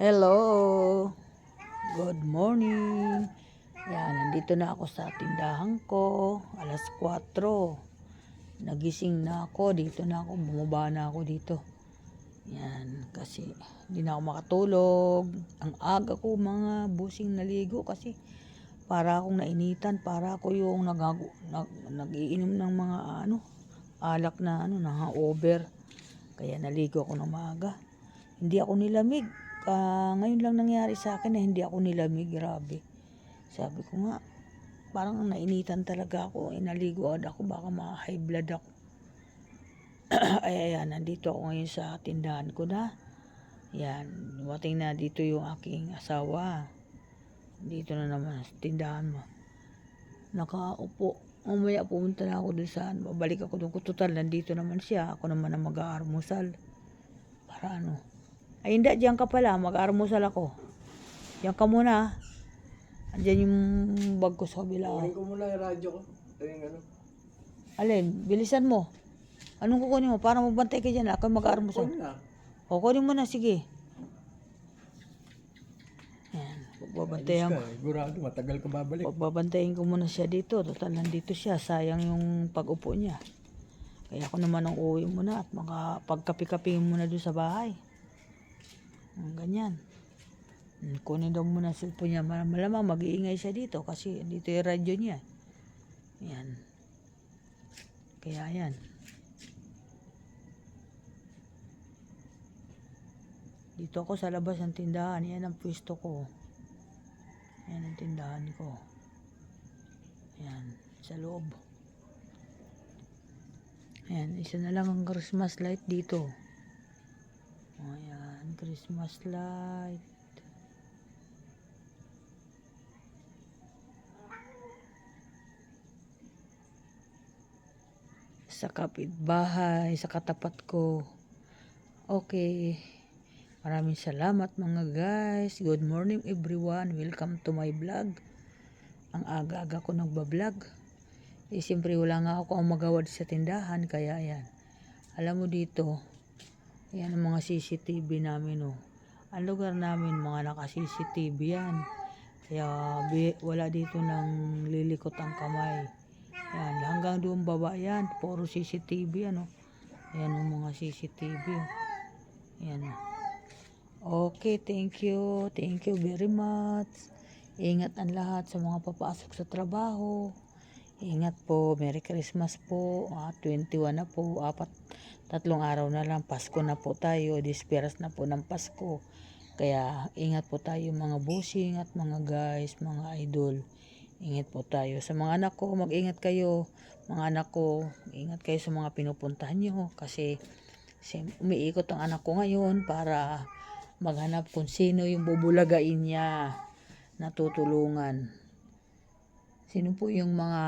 Hello! Good morning! Yan, nandito na ako sa tindahan ko. Alas 4. Nagising na ako. Dito na ako. Bumaba na ako dito. Yan, kasi hindi na ako makatulog. Ang aga ko mga busing naligo kasi para akong nainitan. Para ako yung nag-iinom ng mga alak na na over. Kaya naligo ako ng maaga. Hindi ako nilamig. Ngayon lang nangyari sa akin na hindi ako nilamig. Grabe. Sabi ko nga, parang nainitan talaga ako. Inaligo ako, baka ma-high blood ako. Ay, ayan, nandito ako ngayon sa tindahan ko na. Yan, dumating na dito yung aking asawa. Dito na naman sa tindahan mo. Nakaupo. Mamaya pumunta na ako dun saan. Babalik ako dun. Total, nandito naman siya. Ako naman ang mag-aalmusal. Para ano. Ay, hindi. Diyan ka pala. Mag-aalmusal ako. Diyan ka muna. Andiyan yung bag ko sa kabila. Kunin ko muna yung radyo ko. Ito yung ano. Alin, bilisan mo. Anong kukunin mo? Para magbantay ka dyan. Ako mag-aalmusal. Kunin na. O, kunin mo na. Sige. Yan. Pagbabantayan mo. Sigurado, matagal ka babalik. Pagbabantayin ko muna siya dito. Total, nandito siya. Sayang yung pag-upo niya. Kaya ako naman ang uwi muna at makapagkapi-kapi muna doon sa bahay. Ganyan. Kunin daw muna cellphone niya. Malamang mag-iingay siya dito kasi dito yung radyo niya. Yan. Kaya yan. Dito ako sa labas ng tindahan. Yan ang pwesto ko. Yan ang tindahan ko. Yan. Sa loob. Ayan. Isa na lang ang Christmas light dito. Ayan. Christmas light. Sa kapitbahay, sa katapat ko. Okay. Maraming salamat mga guys. Good morning everyone. Welcome to my vlog. Ang aga-aga ko nagbablog. Siyempre wala nga ako ang magawad sa tindahan. Kaya yan. Alam mo dito. Yan ang mga CCTV namin. Ang lugar namin mga naka-CCTV yan. Kaya wala dito nang lilikot ang kamay. Yan, hanggang doon baba yan. Puro CCTV yan. Yan ang mga CCTV. Yan. Okay, thank you. Thank you very much. Ingat ang lahat sa mga papasok sa trabaho. Ingat po. Merry Christmas po. 21 na po. 3 araw na lang. Pasko na po tayo. Disperas na po ng Pasko. Kaya ingat po tayo mga bossing at mga guys, mga idol. Ingat po tayo. Sa mga anak ko, mag-ingat kayo. Mga anak ko, ingat kayo sa mga pinupuntahan nyo. Kasi umiikot ang anak ko ngayon para maghanap kung sino yung bubulagain niya na tutulungan. Sino po yung mga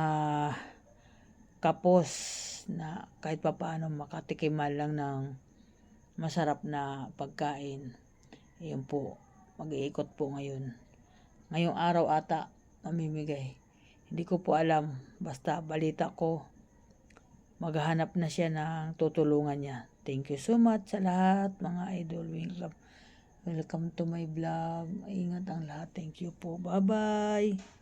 kapos na kahit papaano makatikiman lang ng masarap na pagkain. Ayun po, mag-iikot po ngayon. Ngayong araw ata, mamimigay. Hindi ko po alam. Basta balita ko, maghahanap na siya ng tutulungan niya. Thank you so much sa lahat mga idol. Welcome to my vlog. Ingat ang lahat. Thank you po. Bye-bye.